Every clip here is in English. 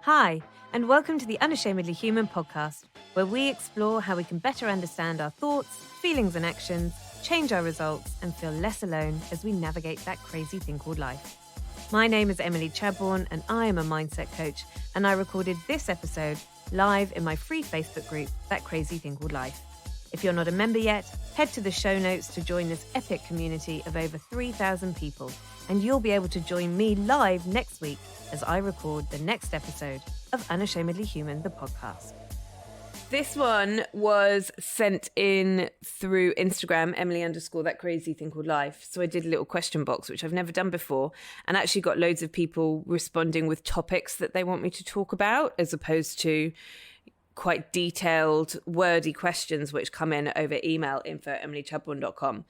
Hi, and welcome to the Unashamedly Human podcast, where we explore how we can better understand our thoughts, feelings, and actions, change our results, and feel less alone as we navigate that crazy thing called life. My name is Emily Chadbourne, and I am a mindset coach, and I recorded this episode live in my free Facebook group, That Crazy Thing Called Life. If you're not a member yet, head to the show notes to join this epic community of over 3,000 people, and you'll be able to join me live next week as I record the next episode of Unashamedly Human, the podcast. This one was sent in through Instagram, Emily_that crazy thing called life. So I did a little question box, which I've never done before, and actually got loads of people responding with topics that they want me to talk about, as opposed to quite detailed, wordy questions which come in over email, info@emilychadbourne.com.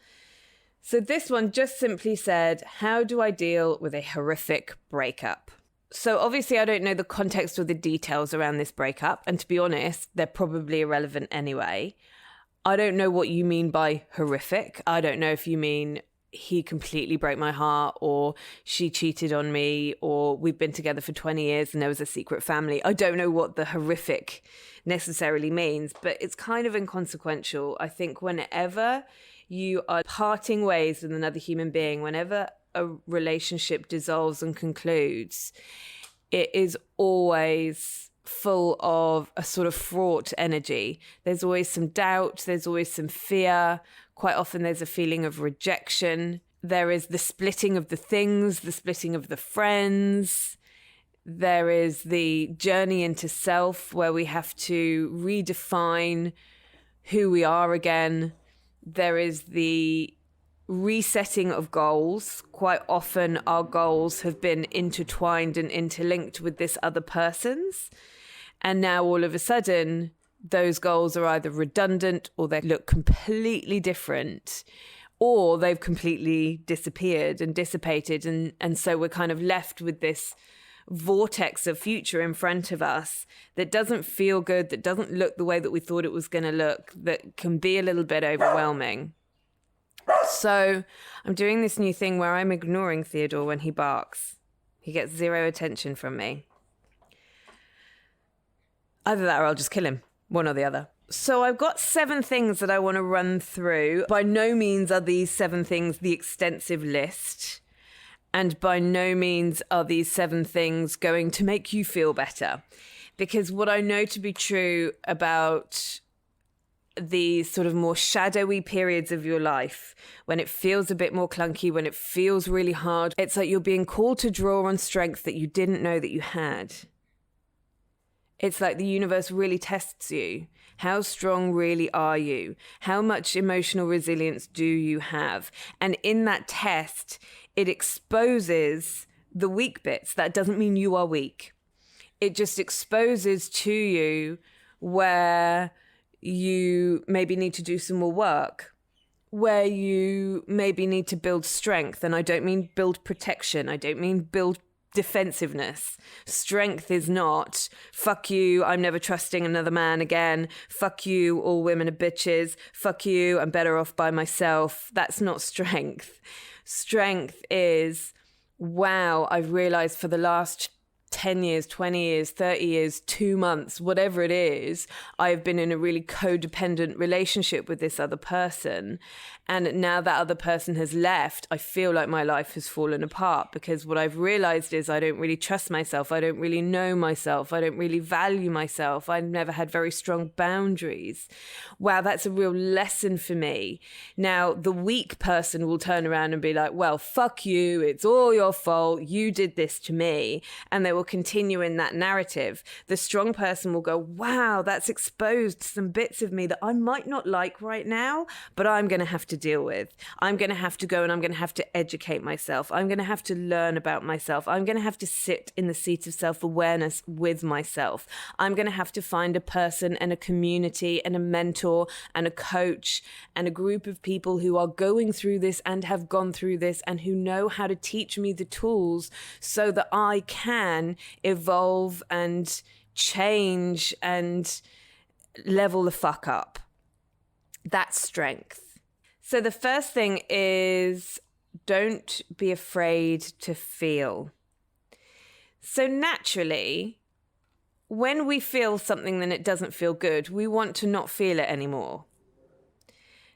So this one just simply said, how do I deal with a horrific breakup? So obviously I don't know the context or the details around this breakup. And to be honest, they're probably irrelevant anyway. I don't know what you mean by horrific. I don't know if you mean he completely broke my heart, or she cheated on me, or we've been together for 20 years and there was a secret family. I don't know what the horrific necessarily means, but it's kind of inconsequential. I think whenever you are parting ways with another human being, whenever a relationship dissolves and concludes, it is always full of a sort of fraught energy. There's always some doubt, there's always some fear. Quite often there's a feeling of rejection. There is the splitting of the things, the splitting of the friends. There is the journey into self, where we have to redefine who we are again. There is the resetting of goals. Quite often our goals have been intertwined and interlinked with this other person's. And now all of a sudden, those goals are either redundant, or they look completely different, or they've completely disappeared and dissipated. And so we're kind of left with this vortex of future in front of us that doesn't feel good, that doesn't look the way that we thought it was going to look, that can be a little bit overwhelming. So I'm doing this new thing where I'm ignoring Theodore when he barks. He gets zero attention from me. Either that or I'll just kill him, one or the other. So I've got 7 things that I want to run through. By no means are these 7 things the extensive list. And by no means are these 7 things going to make you feel better. Because what I know to be true about these sort of more shadowy periods of your life, when it feels a bit more clunky, when it feels really hard, it's like you're being called to draw on strength that you didn't know that you had. It's like the universe really tests you. How strong really are you? How much emotional resilience do you have? And in that test, it exposes the weak bits. That doesn't mean you are weak. It just exposes to you where you maybe need to do some more work, where you maybe need to build strength. And I don't mean build protection. I don't mean build defensiveness. Strength is not, fuck you, I'm never trusting another man again. Fuck you, all women are bitches. Fuck you, I'm better off by myself. That's not strength. Strength is, wow, I've realized for the last 10 years, 20 years, 30 years, 2 months, whatever it is, I've been in a really codependent relationship with this other person. And now that other person has left, I feel like my life has fallen apart, because what I've realized is I don't really trust myself. I don't really know myself. I don't really value myself. I've never had very strong boundaries. Wow, that's a real lesson for me. Now, the weak person will turn around and be like, well, fuck you. It's all your fault. You did this to me. And they will continue in that narrative. The strong person will go, wow, that's exposed some bits of me that I might not like right now, but I'm going to have to deal with. I'm going to have to go and I'm going to have to educate myself. I'm going to have to learn about myself. I'm going to have to sit in the seat of self-awareness with myself. I'm going to have to find a person and a community and a mentor and a coach and a group of people who are going through this and have gone through this and who know how to teach me the tools so that I can evolve and change and level the fuck up. That's strength. So the first thing is, don't be afraid to feel. So naturally, when we feel something then it doesn't feel good, we want to not feel it anymore.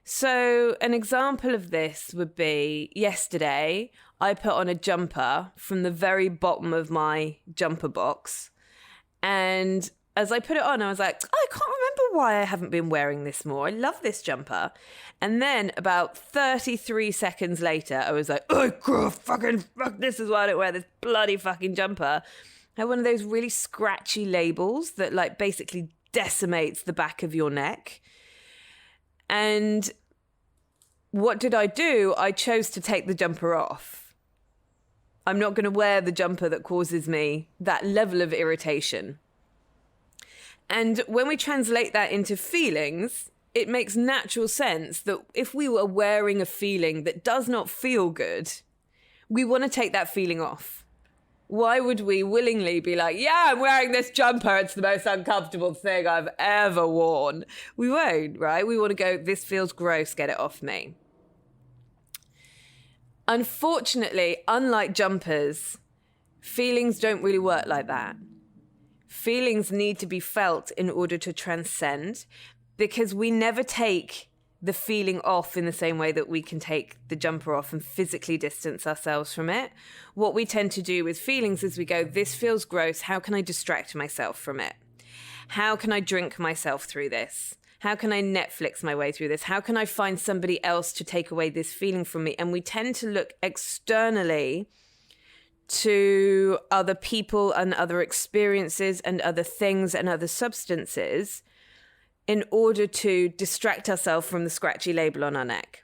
So an example of this would be yesterday, I put on a jumper from the very bottom of my jumper box. And as I put it on, I was like, I can't remember why I haven't been wearing this more. I love this jumper. And then about 33 seconds later, I was like, oh, God, fuck, this is why I don't wear this bloody fucking jumper. I had one of those really scratchy labels that like basically decimates the back of your neck. And what did I do? I chose to take the jumper off. I'm not going to wear the jumper that causes me that level of irritation. And when we translate that into feelings, it makes natural sense that if we were wearing a feeling that does not feel good, we want to take that feeling off. Why would we willingly be like, yeah, I'm wearing this jumper, it's the most uncomfortable thing I've ever worn? We won't, right? We want to go, this feels gross, get it off me. Unfortunately, unlike jumpers, feelings don't really work like that. Feelings need to be felt in order to transcend, because we never take the feeling off in the same way that we can take the jumper off and physically distance ourselves from it. What we tend to do with feelings is we go, this feels gross. How can I distract myself from it? How can I drink myself through this? How can I Netflix my way through this? How can I find somebody else to take away this feeling from me? And we tend to look externally to other people and other experiences and other things and other substances in order to distract ourselves from the scratchy label on our neck.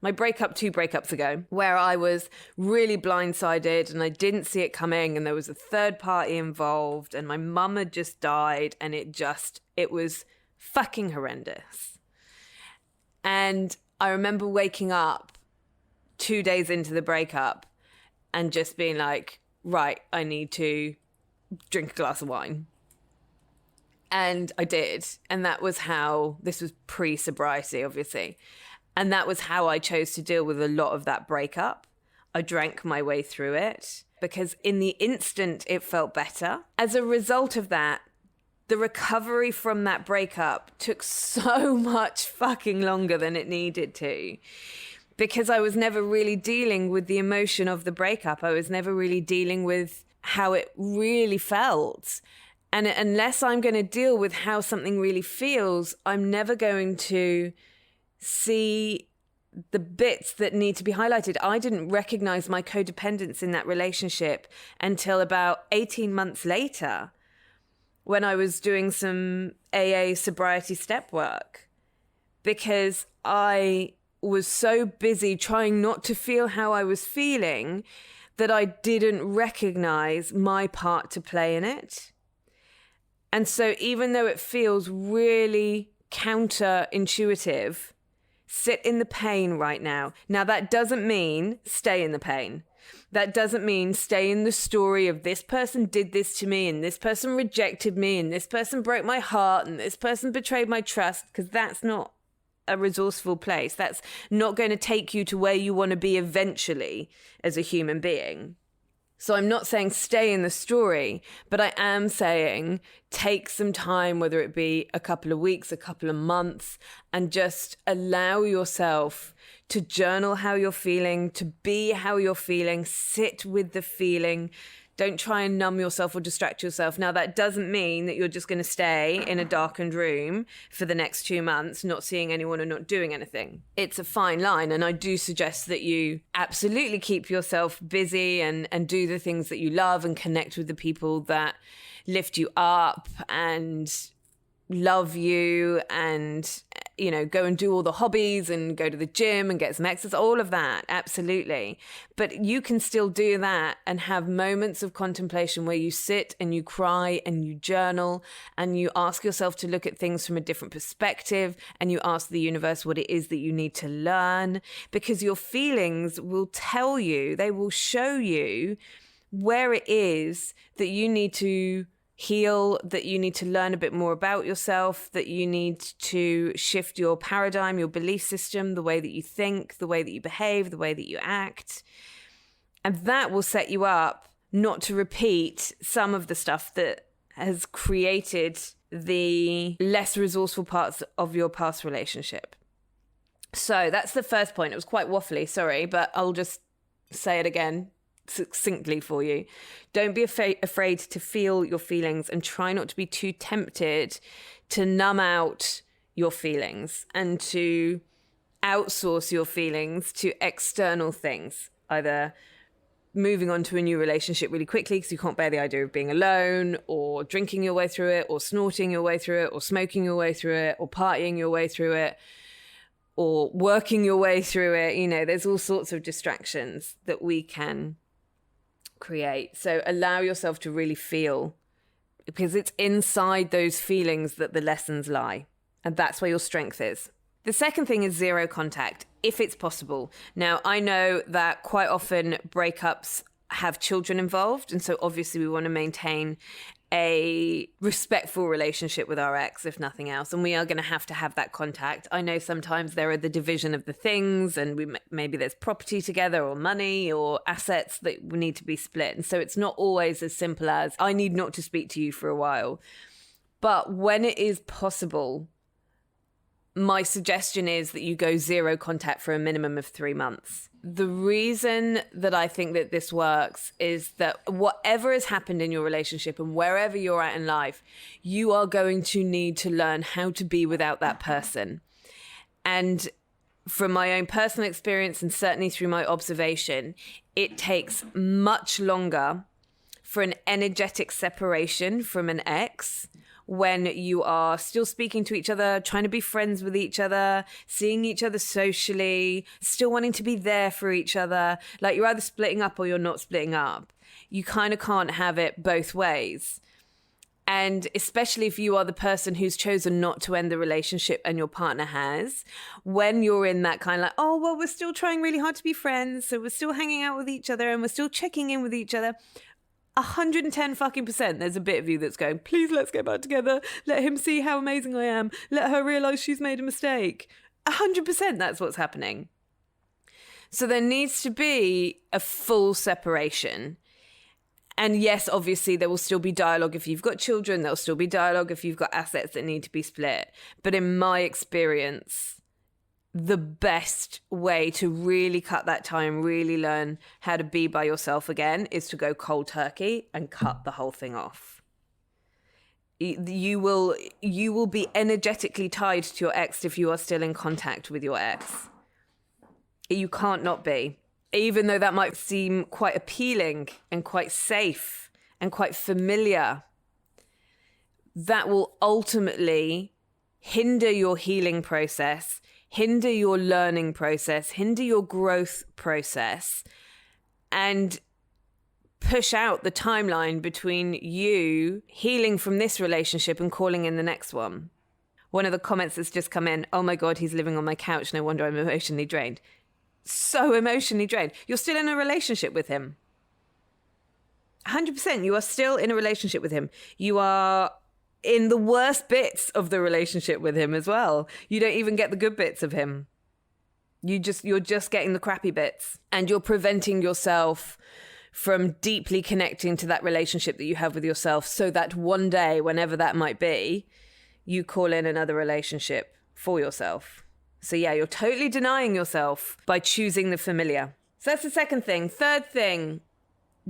My breakup 2 breakups ago, where I was really blindsided and I didn't see it coming, and there was a third party involved, and my mum had just died, and it was fucking horrendous. And I remember waking up 2 days into the breakup and just being like, right, I need to drink a glass of wine. And I did. And that was how, this was pre-sobriety, obviously. And that was how I chose to deal with a lot of that breakup. I drank my way through it because in the instant it felt better. As a result of that, the recovery from that breakup took so much fucking longer than it needed to, because I was never really dealing with the emotion of the breakup. I was never really dealing with how it really felt. And unless I'm going to deal with how something really feels, I'm never going to see the bits that need to be highlighted. I didn't recognize my codependence in that relationship until about 18 months later, when I was doing some AA sobriety step work, because I was so busy trying not to feel how I was feeling that I didn't recognize my part to play in it. And so even though it feels really counterintuitive, sit in the pain right now. Now, that doesn't mean stay in the pain. That doesn't mean stay in the story of this person did this to me, and this person rejected me, and this person broke my heart, and this person betrayed my trust, because that's not a resourceful place. That's not going to take you to where you want to be eventually as a human being. So I'm not saying stay in the story, but I am saying take some time, whether it be a couple of weeks, a couple of months, and just allow yourself to journal how you're feeling, to be how you're feeling, sit with the feeling. Don't try and numb yourself or distract yourself. Now, that doesn't mean that you're just going to stay in a darkened room for the next 2 months, not seeing anyone and not doing anything. It's a fine line. And I do suggest that you absolutely keep yourself busy and do the things that you love and connect with the people that lift you up and love you, and, you know, go and do all the hobbies and go to the gym and get some exercise, all of that. Absolutely. But you can still do that and have moments of contemplation where you sit and you cry and you journal and you ask yourself to look at things from a different perspective, and you ask the universe what it is that you need to learn, because your feelings will tell you, they will show you where it is that you need to heal, that you need to learn a bit more about yourself, that you need to shift your paradigm, your belief system, the way that you think, the way that you behave, the way that you act. And that will set you up not to repeat some of the stuff that has created the less resourceful parts of your past relationship. So that's the first point. It was quite waffly, sorry, but I'll just say it again succinctly for you. Don't be afraid to feel your feelings, and try not to be too tempted to numb out your feelings and to outsource your feelings to external things, either moving on to a new relationship really quickly because you can't bear the idea of being alone, or drinking your way through it, or snorting your way through it, or smoking your way through it, or partying your way through it, or working your way through it. You know, there's all sorts of distractions that we can create. So allow yourself to really feel, because it's inside those feelings that the lessons lie. And that's where your strength is. The second thing is zero contact, if it's possible. Now, I know that quite often breakups have children involved. And so obviously we want to maintain a respectful relationship with our ex, if nothing else. And we are going to have that contact. I know sometimes there are the division of the things, and maybe there's property together, or money, or assets that need to be split. And so it's not always as simple as, I need not to speak to you for a while. But when it is possible, my suggestion is that you go zero contact for a minimum of 3 months. The reason that I think that this works is that whatever has happened in your relationship and wherever you're at in life, you are going to need to learn how to be without that person. And from my own personal experience, and certainly through my observation, it takes much longer for an energetic separation from an ex when you are still speaking to each other, trying to be friends with each other, seeing each other socially, still wanting to be there for each other. Like, you're either splitting up or you're not splitting up. You kind of can't have it both ways. And especially if you are the person who's chosen not to end the relationship and your partner has, when you're in that kind of like, oh, well, we're still trying really hard to be friends, so we're still hanging out with each other and we're still checking in with each other, 110 fucking %, there's a bit of you that's going, please, let's get back together. Let him see how amazing I am. Let her realize she's made a mistake. 100% that's what's happening. So there needs to be a full separation. And yes, obviously there will still be dialogue if you've got children. There'll still be dialogue if you've got assets that need to be split. But in my experience, the best way to really cut that time, really learn how to be by yourself again, is to go cold turkey and cut the whole thing off. You will be energetically tied to your ex if you are still in contact with your ex. You can't not be. Even though that might seem quite appealing and quite safe and quite familiar, that will ultimately hinder your healing process, hinder your learning process, hinder your growth process, and push out the timeline between you healing from this relationship and calling in the next one. One of the comments that's just come in, oh my God, he's living on my couch. No wonder I'm emotionally drained. So emotionally drained. You're still in a relationship with him. 100%. You are still in a relationship with him. You are in the worst bits of the relationship with him as well. You don't even get the good bits of him. You're just getting the crappy bits, and you're preventing yourself from deeply connecting to that relationship that you have with yourself, so that one day, whenever that might be, you call in another relationship for yourself. So yeah, you're totally denying yourself by choosing the familiar. So that's the second thing. Third thing,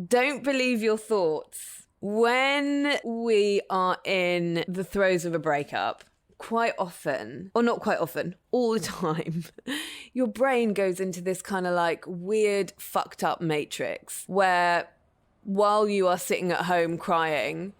don't believe your thoughts. When we are in the throes of a breakup, quite often, or not quite often, all the time, your brain goes into this kind of like weird, fucked up matrix where while you are sitting at home crying,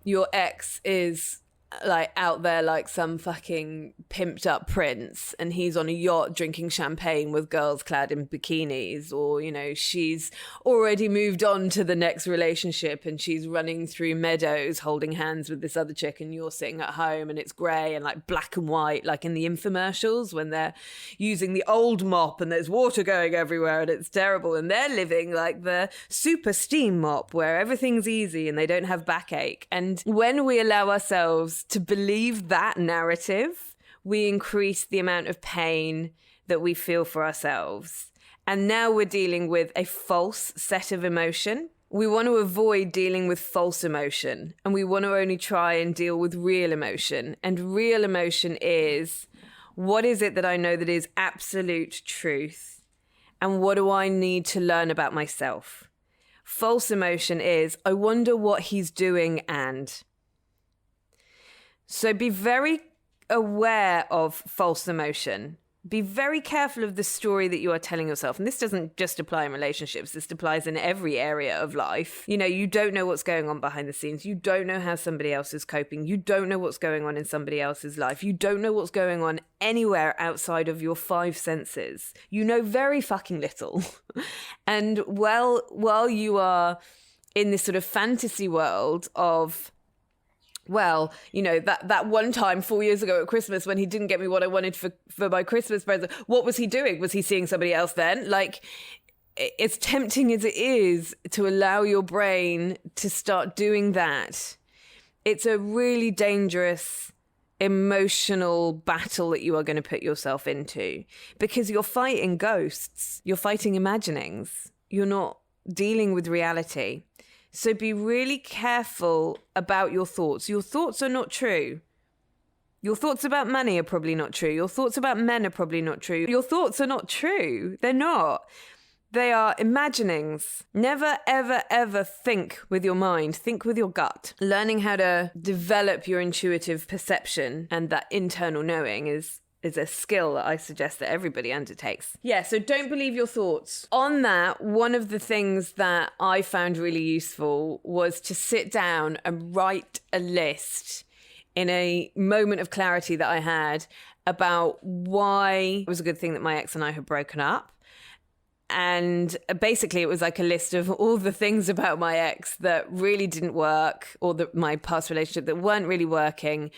your ex is like out there like some fucking pimped up prince, and he's on a yacht drinking champagne with girls clad in bikinis, or, you know, she's already moved on to the next relationship and she's running through meadows holding hands with this other chick, and you're sitting at home and it's grey and like black and white, like in the infomercials when they're using the old mop and there's water going everywhere and it's terrible, and they're living like the super steam mop where everything's easy and they don't have backache. And when we allow ourselves to believe that narrative, we increase the amount of pain that we feel for ourselves. And now we're dealing with a false set of emotion, we want to avoid dealing with false emotion, and we want to only try and deal with real emotion. And real emotion is, what is it that I know that is absolute truth? And what do I need to learn about myself? False emotion is, I wonder what he's doing and. So be very aware of false emotion. Be very careful of the story that you are telling yourself. And this doesn't just apply in relationships. This applies in every area of life. You know, you don't know what's going on behind the scenes. You don't know how somebody else is coping. You don't know what's going on in somebody else's life. You don't know what's going on anywhere outside of your 5 senses. You know very fucking little. And while you are in this sort of fantasy world of, well, you know, that one time 4 years ago at Christmas when he didn't get me what I wanted for my Christmas present, what was he doing? Was he seeing somebody else then? Like, as tempting as it is to allow your brain to start doing that, it's a really dangerous emotional battle that you are going to put yourself into, because you're fighting ghosts, you're fighting imaginings, you're not dealing with reality. So be really careful about your thoughts. Your thoughts are not true. Your thoughts about money are probably not true. Your thoughts about men are probably not true. Your thoughts are not true. They're not. They are imaginings. Never, ever, ever think with your mind. Think with your gut. Learning how to develop your intuitive perception and that internal knowing is a skill that I suggest that everybody undertakes. Yeah, so don't believe your thoughts. On that, one of the things that I found really useful was to sit down and write a list in a moment of clarity that I had about why it was a good thing that my ex and I had broken up. And basically it was like a list of all the things about my ex that really didn't work, or my past relationship that weren't really working.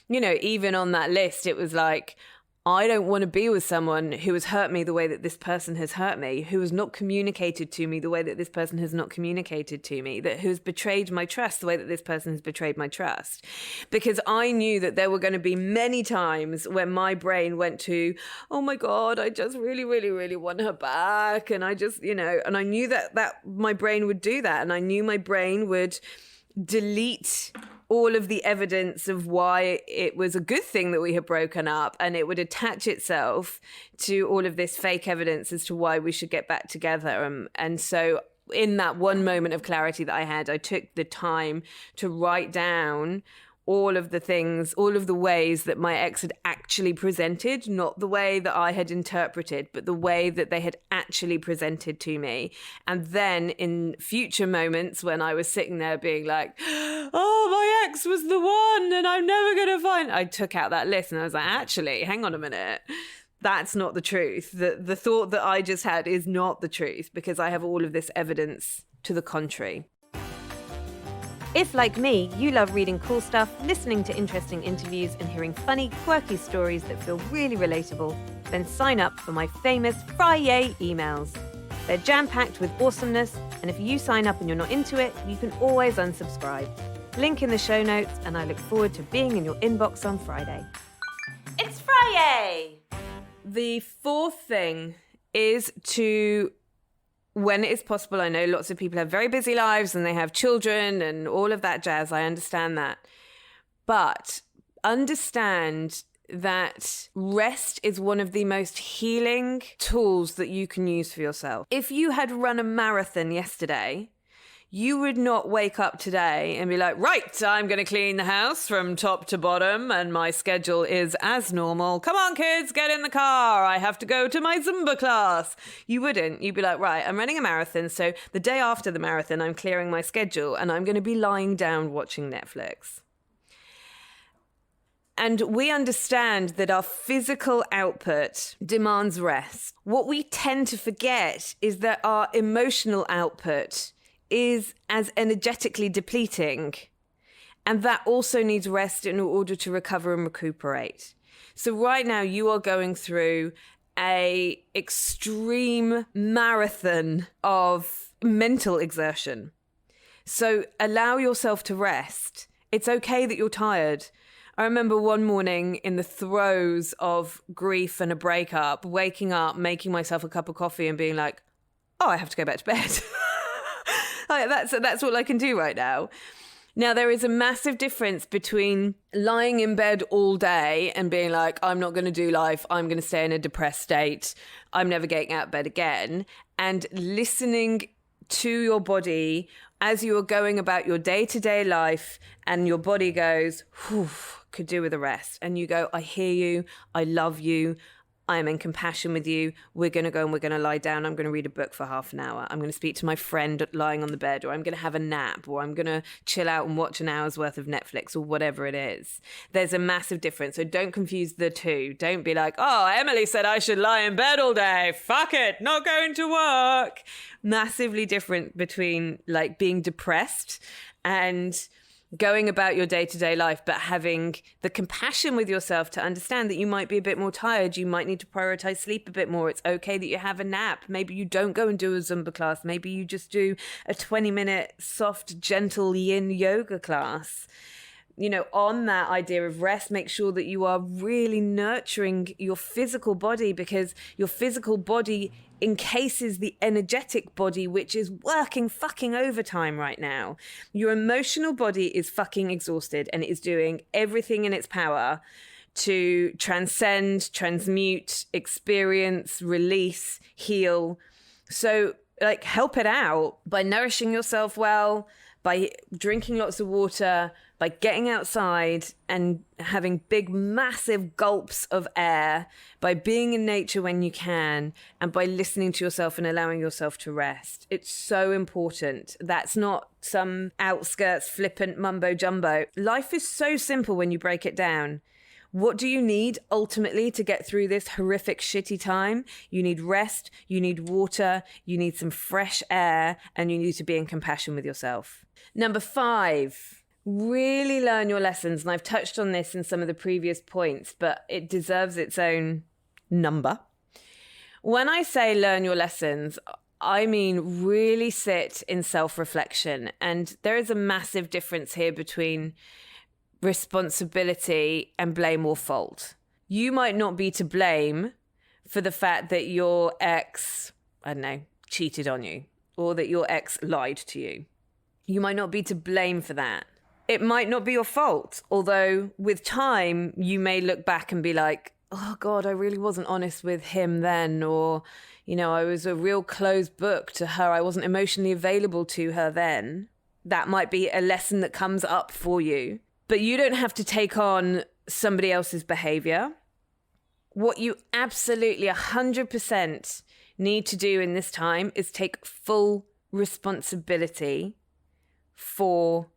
You know, even on that list, it was like, I don't want to be with someone who has hurt me the way that this person has hurt me, who has not communicated to me the way that this person has not communicated to me, that who's betrayed my trust the way that this person has betrayed my trust. Because I knew that there were going to be many times when my brain went to, oh my God, I just really, really, really want her back. And I just, you know, and I knew that my brain would do that. And I knew my brain would delete all of the evidence of why it was a good thing that we had broken up, and it would attach itself to all of this fake evidence as to why we should get back together. And so in that one moment of clarity that I had, I took the time to write down all of the things, all of the ways that my ex had actually presented, not the way that I had interpreted, but the way that they had actually presented to me. And then in future moments when I was sitting there being like, oh, my ex was the one and I'm never going to find, I took out that list and I was like, actually, hang on a minute. That's not the truth. The thought that I just had is not the truth, because I have all of this evidence to the contrary. If, like me, you love reading cool stuff, listening to interesting interviews, and hearing funny, quirky stories that feel really relatable, then sign up for my famous Friday emails. They're jam-packed with awesomeness, and if you sign up and you're not into it, you can always unsubscribe. Link in the show notes, and I look forward to being in your inbox on Friday. It's Friday! The fourth thing is to, when it is possible, I know lots of people have very busy lives and they have children and all of that jazz. I understand that. But understand that rest is one of the most healing tools that you can use for yourself. If you had run a marathon yesterday, you would not wake up today and be like, right, I'm going to clean the house from top to bottom and my schedule is as normal. Come on, kids, get in the car. I have to go to my Zumba class. You wouldn't. You'd be like, right, I'm running a marathon. So the day after the marathon, I'm clearing my schedule and I'm going to be lying down watching Netflix. And we understand that our physical output demands rest. What we tend to forget is that our emotional output is as energetically depleting, and that also needs rest in order to recover and recuperate. So right now you are going through a extreme marathon of mental exertion. So allow yourself to rest. It's okay that you're tired. I remember one morning in the throes of grief and a breakup, waking up, making myself a cup of coffee and being like, oh, I have to go back to bed. That's all I can do right now. Now, there is a massive difference between lying in bed all day and being like, I'm not going to do life, I'm going to stay in a depressed state, I'm never getting out of bed again, and listening to your body as you are going about your day-to-day life, and your body goes, whew, could do with a rest. And you go, I hear you, I love you, I'm in compassion with you. We're going to go and we're going to lie down. I'm going to read a book for half an hour. I'm going to speak to my friend lying on the bed, or I'm going to have a nap, or I'm going to chill out and watch an hour's worth of Netflix, or whatever it is. There's a massive difference. So don't confuse the two. Don't be like, oh, Emily said I should lie in bed all day. Fuck it. Not going to work. Massively different between like being depressed and going about your day-to-day life, but having the compassion with yourself to understand that you might be a bit more tired. You might need to prioritize sleep a bit more. It's okay that you have a nap. Maybe you don't go and do a Zumba class. Maybe you just do a 20-minute soft, gentle yin yoga class. You know, on that idea of rest, make sure that you are really nurturing your physical body, because your physical body encases the energetic body, which is working fucking overtime right now. Your emotional body is fucking exhausted, and it is doing everything in its power to transcend, transmute, experience, release, heal. So, like, help it out by nourishing yourself well, by drinking lots of water, by getting outside and having big, massive gulps of air, by being in nature when you can, and by listening to yourself and allowing yourself to rest. It's so important. That's not some outskirts, flippant mumbo jumbo. Life is so simple when you break it down. What do you need ultimately to get through this horrific, shitty time? You need rest, you need water, you need some fresh air, and you need to be in compassion with yourself. Number 5, really learn your lessons. And I've touched on this in some of the previous points, but it deserves its own number. When I say learn your lessons, I mean really sit in self-reflection. And there is a massive difference here between responsibility and blame or fault. You might not be to blame for the fact that your ex, I don't know, cheated on you, or that your ex lied to you. You might not be to blame for that. It might not be your fault, although with time you may look back and be like, oh God, I really wasn't honest with him then, or, you know, I was a real closed book to her. I wasn't emotionally available to her then. That might be a lesson that comes up for you. But you don't have to take on somebody else's behavior. What you absolutely 100% need to do in this time is take full responsibility for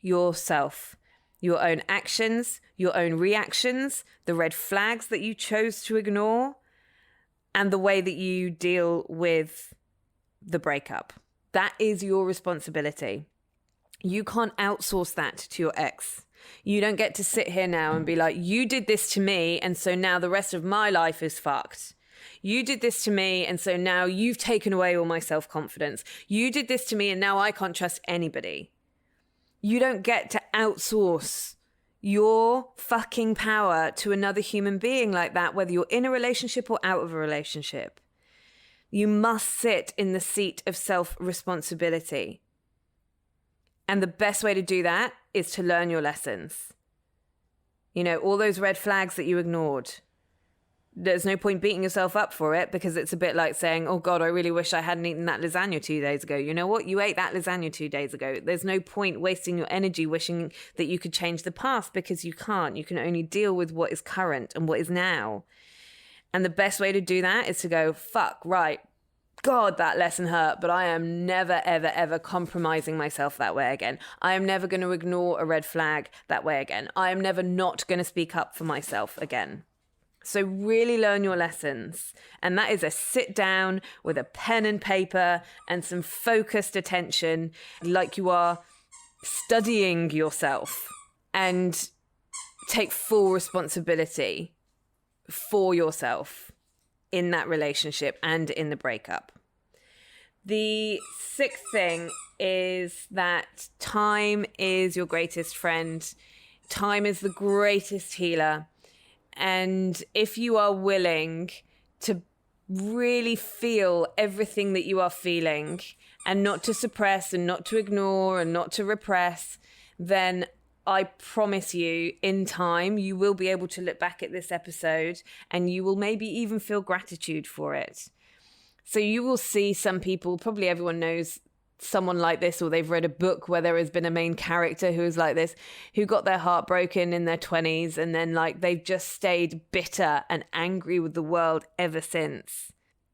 yourself, your own actions, your own reactions, the red flags that you chose to ignore, and the way that you deal with the breakup. That is your responsibility. You can't outsource that to your ex. You don't get to sit here now and be like, you did this to me, and so now the rest of my life is fucked. You did this to me, and so now you've taken away all my self-confidence. You did this to me, and now I can't trust anybody. You don't get to outsource your fucking power to another human being like that, whether you're in a relationship or out of a relationship. You must sit in the seat of self-responsibility. And the best way to do that is to learn your lessons. You know, all those red flags that you ignored. There's no point beating yourself up for it, because it's a bit like saying, oh God, I really wish I hadn't eaten that lasagna 2 days ago. You know what? You ate that lasagna 2 days ago. There's no point wasting your energy wishing that you could change the past, because you can't. You can only deal with what is current and what is now. And the best way to do that is to go, fuck, right. God, that lesson hurt, but I am never, ever, ever compromising myself that way again. I am never going to ignore a red flag that way again. I am never not going to speak up for myself again. So really learn your lessons. And that is a sit down with a pen and paper and some focused attention, like you are studying yourself, and take full responsibility for yourself in that relationship and in the breakup. The 6th thing is that time is your greatest friend. Time is the greatest healer. And if you are willing to really feel everything that you are feeling and not to suppress and not to ignore and not to repress, then I promise you, in time, you will be able to look back at this episode and you will maybe even feel gratitude for it. So you will see some people, probably everyone knows someone like this, or they've read a book where there has been a main character who is like this, who got their heart broken in their 20s and then like they've just stayed bitter and angry with the world ever since.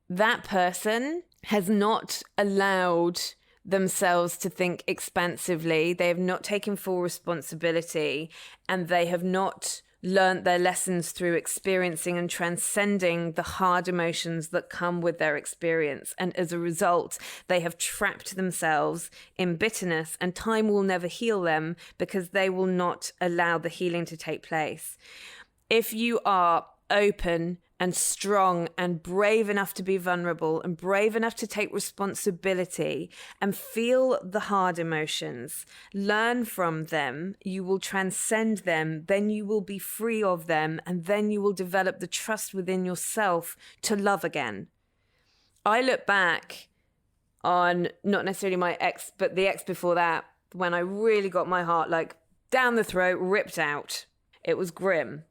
That person has not allowed themselves to think expansively. They have not taken full responsibility, and they have not learned their lessons through experiencing and transcending the hard emotions that come with their experience. And as a result, they have trapped themselves in bitterness, and time will never heal them because they will not allow the healing to take place. If you are open and strong and brave enough to be vulnerable and brave enough to take responsibility and feel the hard emotions, learn from them, you will transcend them, then you will be free of them, and then you will develop the trust within yourself to love again. I look back on not necessarily my ex, but the ex before that, when I really got my heart like down the throat, ripped out. It was grim.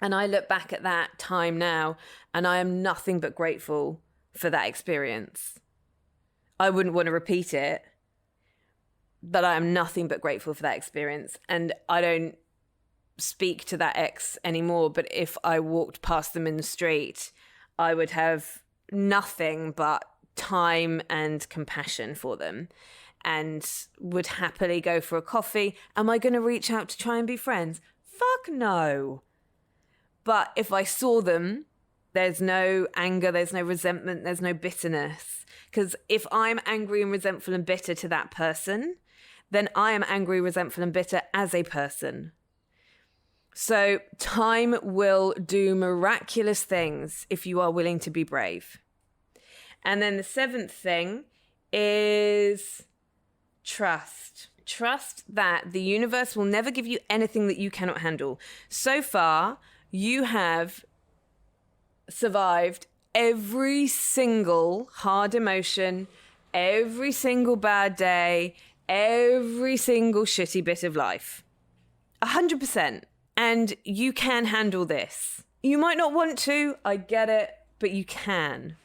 And I look back at that time now, and I am nothing but grateful for that experience. I wouldn't want to repeat it, but I am nothing but grateful for that experience. And I don't speak to that ex anymore, but if I walked past them in the street, I would have nothing but time and compassion for them and would happily go for a coffee. Am I going to reach out to try and be friends? Fuck no. But if I saw them, there's no anger, there's no resentment, there's no bitterness. Because if I'm angry and resentful and bitter to that person, then I am angry, resentful and bitter as a person. So time will do miraculous things if you are willing to be brave. And then the seventh thing is trust. Trust that the universe will never give you anything that you cannot handle. So far, you have survived every single hard emotion, every single bad day, every single shitty bit of life. 100%. And you can handle this. You might not want to, I get it, but you can.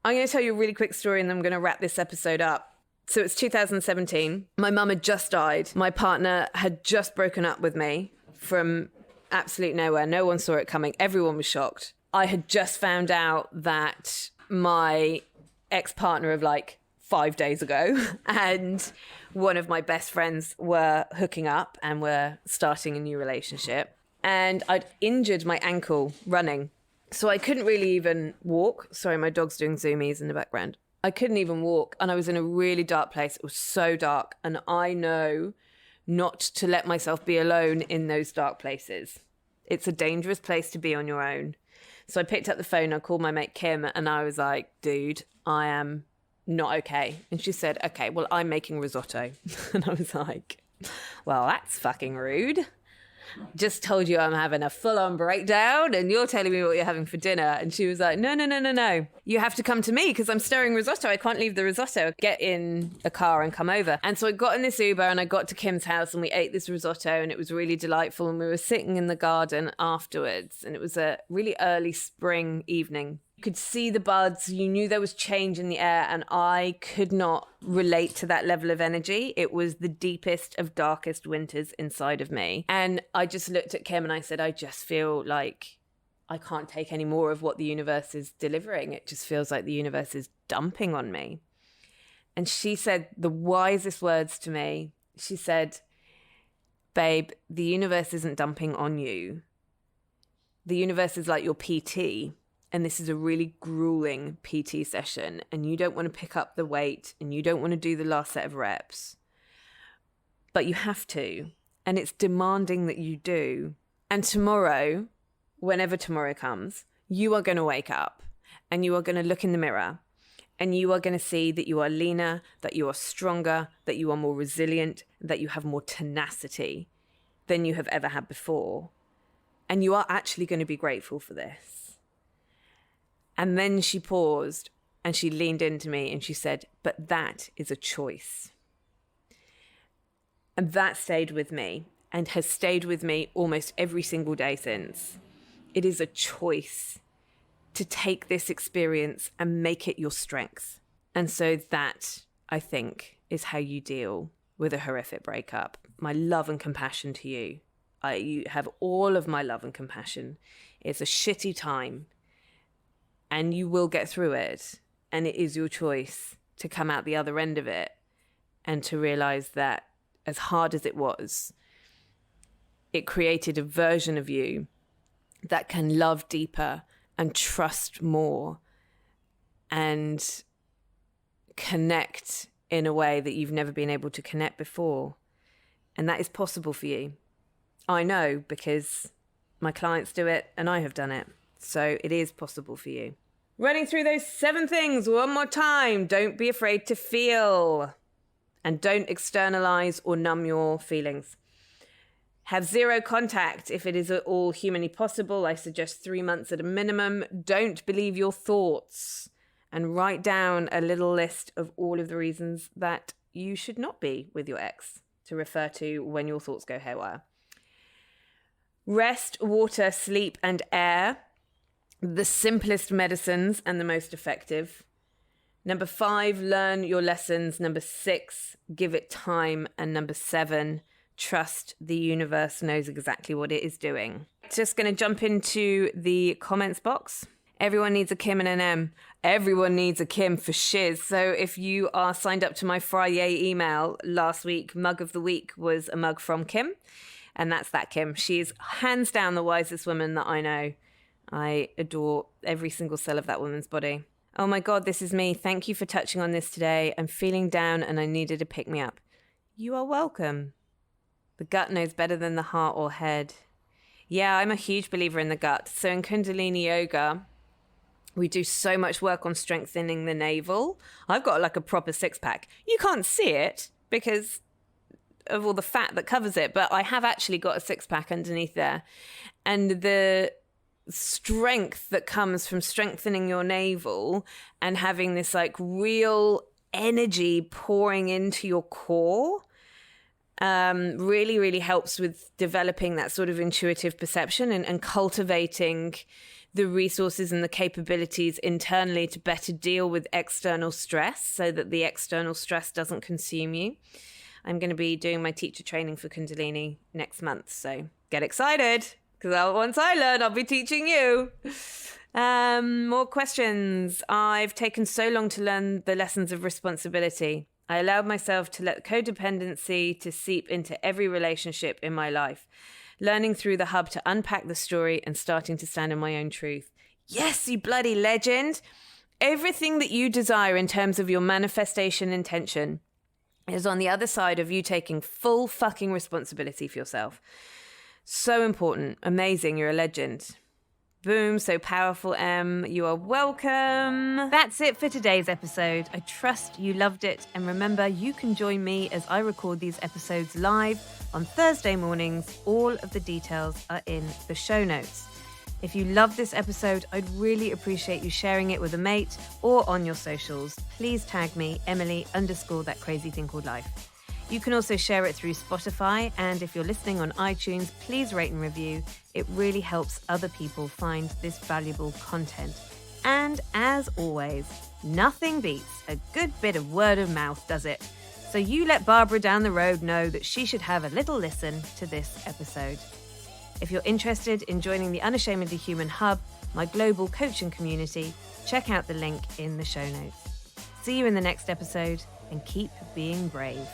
I'm going to tell you a really quick story and then I'm going to wrap this episode up. So it's 2017. My mum had just died. My partner had just broken up with me from absolute nowhere. No one saw it coming. Everyone was shocked. I had just found out that my ex-partner of like 5 days ago and one of my best friends were hooking up and were starting a new relationship. And I'd injured my ankle running. So I couldn't really even walk. Sorry, my dog's doing zoomies in the background. I couldn't even walk. And I was in a really dark place. It was so dark. And I know not to let myself be alone in those dark places. It's a dangerous place to be on your own. So I picked up the phone, I called my mate Kim, and I was like, dude, I am not okay. And she said, okay, well, I'm making risotto. And I was like, well, that's fucking rude. Just told you I'm having a full-on breakdown and you're telling me what you're having for dinner. And she was like, no. You have to come to me because I'm stirring risotto. I can't leave the risotto. Get in a car and come over. And so I got in this Uber and I got to Kim's house and we ate this risotto and it was really delightful. And we were sitting in the garden afterwards and it was a really early spring evening. You could see the buds, you knew there was change in the air, and I could not relate to that level of energy. It was the deepest of darkest winters inside of me. And I just looked at Kim and I said, I just feel like I can't take any more of what the universe is delivering. It just feels like the universe is dumping on me. And she said the wisest words to me. She said, babe, the universe isn't dumping on you. The universe is like your PT. And this is a really grueling PT session and you don't want to pick up the weight and you don't want to do the last set of reps, but you have to. And it's demanding that you do. And tomorrow, whenever tomorrow comes, you are going to wake up and you are going to look in the mirror and you are going to see that you are leaner, that you are stronger, that you are more resilient, that you have more tenacity than you have ever had before. And you are actually going to be grateful for this. And then she paused And she leaned into me and she said, but that is a choice. And that stayed with me and has stayed with me almost every single day since. It is a choice to take this experience and make it your strength. And so that, I think, is how you deal with a horrific breakup. My love and compassion to you. You have all of my love and compassion. It's a shitty time and you will get through it. And it is your choice to come out the other end of it and to realize that as hard as it was, it created a version of you that can love deeper and trust more and connect in a way that you've never been able to connect before. And that is possible for you. I know because my clients do it and I have done it. So it is possible for you. Running through those 7 things one more time. Don't be afraid to feel. And don't externalize or numb your feelings. Have zero contact if it is at all humanly possible. I suggest 3 months at a minimum. Don't believe your thoughts. And write down a little list of all of the reasons that you should not be with your ex to refer to when your thoughts go haywire. Rest, water, sleep, and air. The simplest medicines and the most effective. Number 5, learn your lessons. Number 6, give it time. And number 7, trust the universe knows exactly what it is doing. Just going to jump into the comments box. Everyone needs a Kim and an M. Everyone needs a Kim for shiz. So if you are signed up to my Friday email last week, mug of the week was a mug from Kim. And that's that Kim. She's hands down the wisest woman that I know. I adore every single cell of that woman's body. Oh my God, this is me. Thank you for touching on this today. I'm feeling down and I needed a pick me up. You are welcome. The gut knows better than the heart or head. Yeah, I'm a huge believer in the gut. So in Kundalini Yoga, we do so much work on strengthening the navel. I've got like a proper 6-pack. You can't see it because of all the fat that covers it, but I have actually got a 6-pack underneath there. And the strength that comes from strengthening your navel and having this like real energy pouring into your core really, really helps with developing that sort of intuitive perception and cultivating the resources and the capabilities internally to better deal with external stress so that the external stress doesn't consume you. I'm going to be doing my teacher training for Kundalini next month, so get excited because once I learn, I'll be teaching you. More questions. I've taken so long to learn the lessons of responsibility. I allowed myself to let codependency to seep into every relationship in my life. Learning through the hub to unpack the story and starting to stand in my own truth. Yes, you bloody legend. Everything that you desire in terms of your manifestation intention is on the other side of you taking full fucking responsibility for yourself. So important. Amazing. You're a legend. Boom. So powerful, Em. You are welcome. That's it for today's episode. I trust you loved it. And remember, you can join me as I record these episodes live on Thursday mornings. All of the details are in the show notes. If you love this episode, I'd really appreciate you sharing it with a mate or on your socials. Please tag me, Emily_thatcrazythingcalledlife. You can also share it through Spotify. And if you're listening on iTunes, please rate and review. It really helps other people find this valuable content. And as always, nothing beats a good bit of word of mouth, does it? So you let Barbara down the road know that she should have a little listen to this episode. If you're interested in joining the Unashamedly Human Hub, my global coaching community, check out the link in the show notes. See you in the next episode and keep being brave.